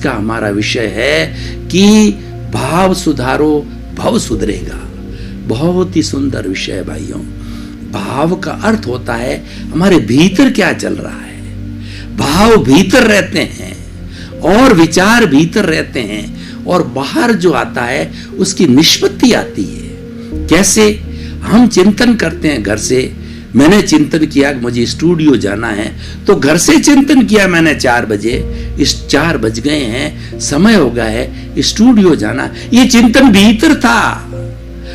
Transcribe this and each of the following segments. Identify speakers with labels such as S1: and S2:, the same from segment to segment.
S1: का हमारा विषय है कि भाव सुधारो भव सुधरेगा। बहुत ही सुंदर विषय है भाइयों। भाव का अर्थ होता है हमारे भीतर क्या चल रहा है। भाव भीतर रहते हैं और विचार भीतर रहते हैं और बाहर जो आता है उसकी निष्पत्ति आती है। कैसे? हम चिंतन करते हैं घर से। मैंने चिंतन किया कि मुझे स्टूडियो जाना है, तो घर से चिंतन किया मैंने 4 बजे, इस 4 बज गए हैं, समय हो गया है, स्टूडियो जाना। ये चिंतन भीतर था।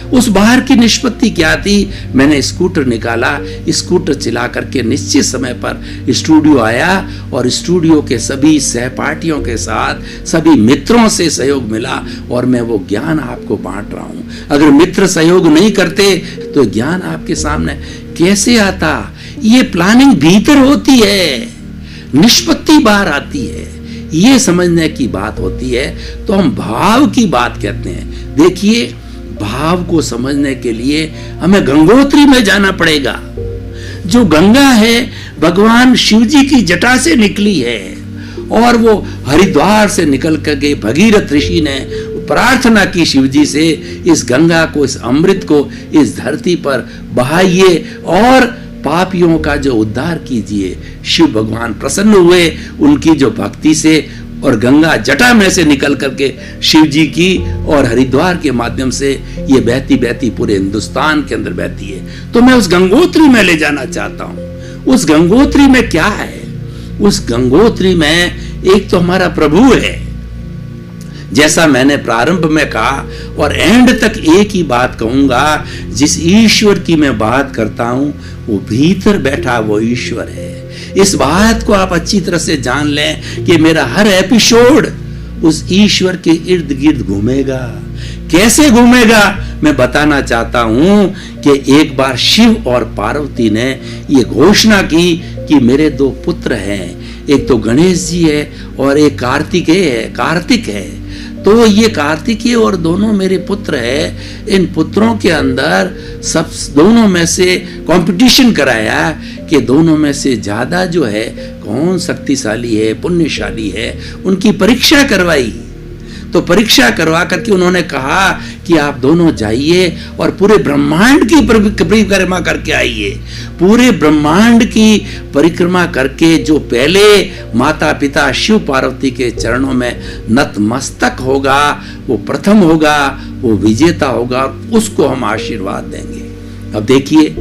S1: उस बाहर की निष्पत्ति क्या थी? मैंने स्कूटर निकाला, स्कूटर चला करके निश्चित समय पर स्टूडियो आया और स्टूडियो के सभी सहपाठियों के साथ सभी मित्रों से सहयोग मिला और मैं वो ज्ञान आपको बांट रहा हूं। अगर मित्र सहयोग नहीं करते तो ज्ञान आपके सामने कैसे आता? ये प्लानिंग भीतर होती है, निष्पत्ति बाहर आती है, ये समझने की बात होती है। तो हम भाव की बात कहते हैं। देखिए, भाव को समझने के लिए हमें गंगोत्री में जाना पड़ेगा। जो गंगा है भगवान शिव जी की जटा से निकली है और वो हरिद्वार से निकल कर गए। भगीरथ ऋषि ने प्रार्थना की शिव जी से, इस गंगा को, इस अमृत को इस धरती पर बहाइए और पापियों का जो उद्धार कीजिए। शिव भगवान प्रसन्न हुए उनकी जो भक्ति से और गंगा जटा में से निकल करके शिव जी की और हरिद्वार के माध्यम से ये बहती बहती पूरे हिंदुस्तान के अंदर बहती है। तो मैं उस गंगोत्री में ले जाना चाहता हूं। उस गंगोत्री में क्या है? उस गंगोत्री में एक तो हमारा प्रभु है, जैसा मैंने प्रारंभ में कहा, और एंड तक एक ही बात कहूंगा, जिस ईश्वर की मैं बात करता हूं वो भीतर बैठा वो ईश्वर है। इस बात को आप अच्छी तरह से जान लें कि मेरा हर एपिसोड उस ईश्वर के इर्द गिर्द घूमेगा। कैसे घूमेगा मैं बताना चाहता हूं कि एक बार शिव और पार्वती ने ये घोषणा की कि मेरे 2 पुत्र हैं, एक तो गणेश जी है और एक कार्तिक है। तो ये कार्तिकेय और दोनों मेरे पुत्र है। इन पुत्रों के अंदर सब दोनों में से कंपटीशन कराया कि दोनों में से ज्यादा जो है कौन शक्तिशाली है, पुण्यशाली है। उनकी परीक्षा करवाई। तो परीक्षा करवा करके उन्होंने कहा कि आप दोनों जाइए और पूरे ब्रह्मांड की परिक्रमा करके आइए। पूरे ब्रह्मांड की परिक्रमा करके जो पहले माता पिता शिव पार्वती के चरणों में नतमस्तक होगा वो प्रथम होगा, वो विजेता होगा, उसको हम आशीर्वाद देंगे। अब देखिए,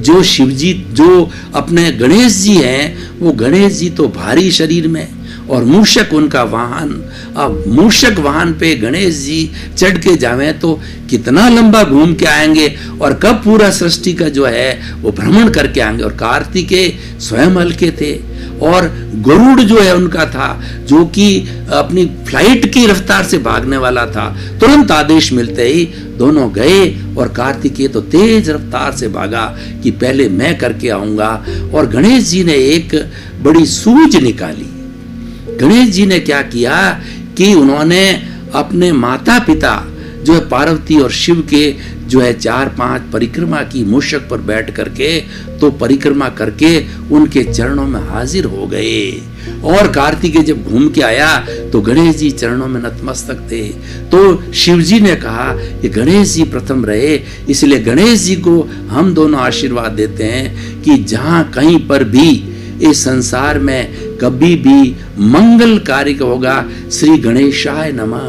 S1: जो शिव जी, जो अपने गणेश जी हैं, वो गणेश जी तो भारी शरीर में और मूषक उनका वाहन। अब मूषक वाहन पे गणेश जी चढ़ के जावे तो कितना लंबा घूम के आएंगे और कब पूरा सृष्टि का जो है वो भ्रमण करके आएंगे। और कार्तिकेय स्वयं हल्के थे और गरुड़ जो है उनका था, जो कि अपनी फ्लाइट की रफ्तार से भागने वाला था। तुरंत आदेश मिलते ही दोनों गए और कार्तिकेय तो तेज रफ्तार से भागा कि पहले मैं करके आऊंगा। और गणेश जी ने एक बड़ी सूझ निकाली। गणेश जी ने क्या किया कि उन्होंने अपने माता पिता जो है पार्वती और शिव के जो है 4-5 परिक्रमा की मूषक पर बैठ करके, तो परिक्रमा करके उनके चरणों में हाजिर हो गए। और कार्तिकेय जब घूम के आया तो गणेश जी चरणों में नतमस्तक थे। तो शिव जी ने कहा कि गणेश जी प्रथम रहे, इसलिए गणेश जी को हम दोनों आशीर्वाद देते हैं कि जहां कहीं पर भी इस संसार में कभी भी मंगल कार्य होगा, श्री गणेशाय नमः,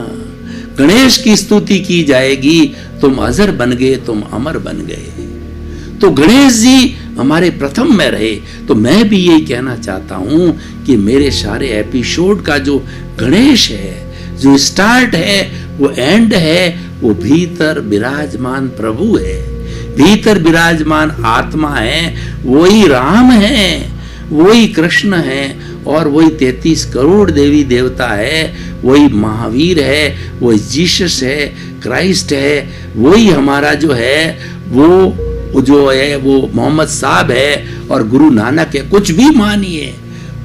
S1: गणेश की स्तुति की जाएगी। तुम अजर बन गए, तुम अमर बन गए। तो गणेश जी हमारे प्रथम में रहे। तो मैं भी यही कहना चाहता हूं कि मेरे सारे एपिसोड का जो गणेश है, जो स्टार्ट है, वो एंड है, वो भीतर विराजमान प्रभु है, भीतर विराजमान आत्मा है। वही राम है, वही कृष्ण है और वही 33 करोड़ देवी देवता है, वही महावीर है, वही जीसस है, क्राइस्ट है, वही हमारा जो है वो जो है वो मोहम्मद साहब है और गुरु नानक है। कुछ भी मानिए,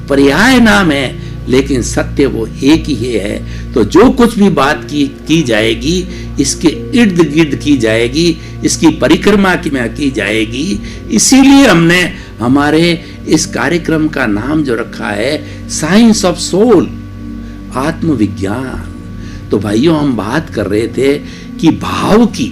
S1: पर्याय नाम है, लेकिन सत्य वो एक ही है। तो जो कुछ भी बात की जाएगी इसके इर्द गिर्द की जाएगी, इसकी परिक्रमा की जाएगी। इसीलिए हमने हमारे इस कार्यक्रम का नाम जो रखा है साइंस ऑफ सोल, आत्मविज्ञान। तो भाइयों, हम बात कर रहे थे कि भाव की,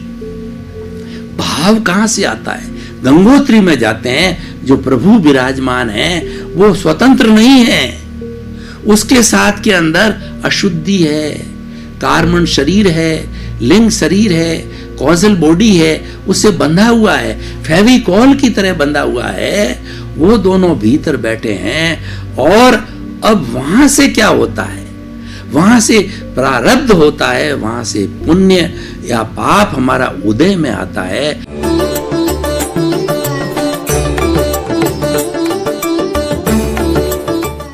S1: भाव कहां से आता है? गंगोत्री में जाते हैं, जो प्रभु विराजमान है वो स्वतंत्र नहीं है, उसके साथ के अंदर अशुद्धि है, कार्मण शरीर है, लिंग शरीर है, कॉजल बॉडी है, उससे बंधा हुआ है, फेविकॉल की तरह बंधा हुआ है। वो दोनों भीतर बैठे हैं और अब वहां से क्या होता है? वहां से प्रारब्ध होता है, वहां से पुण्य या पाप हमारा उदय में आता है।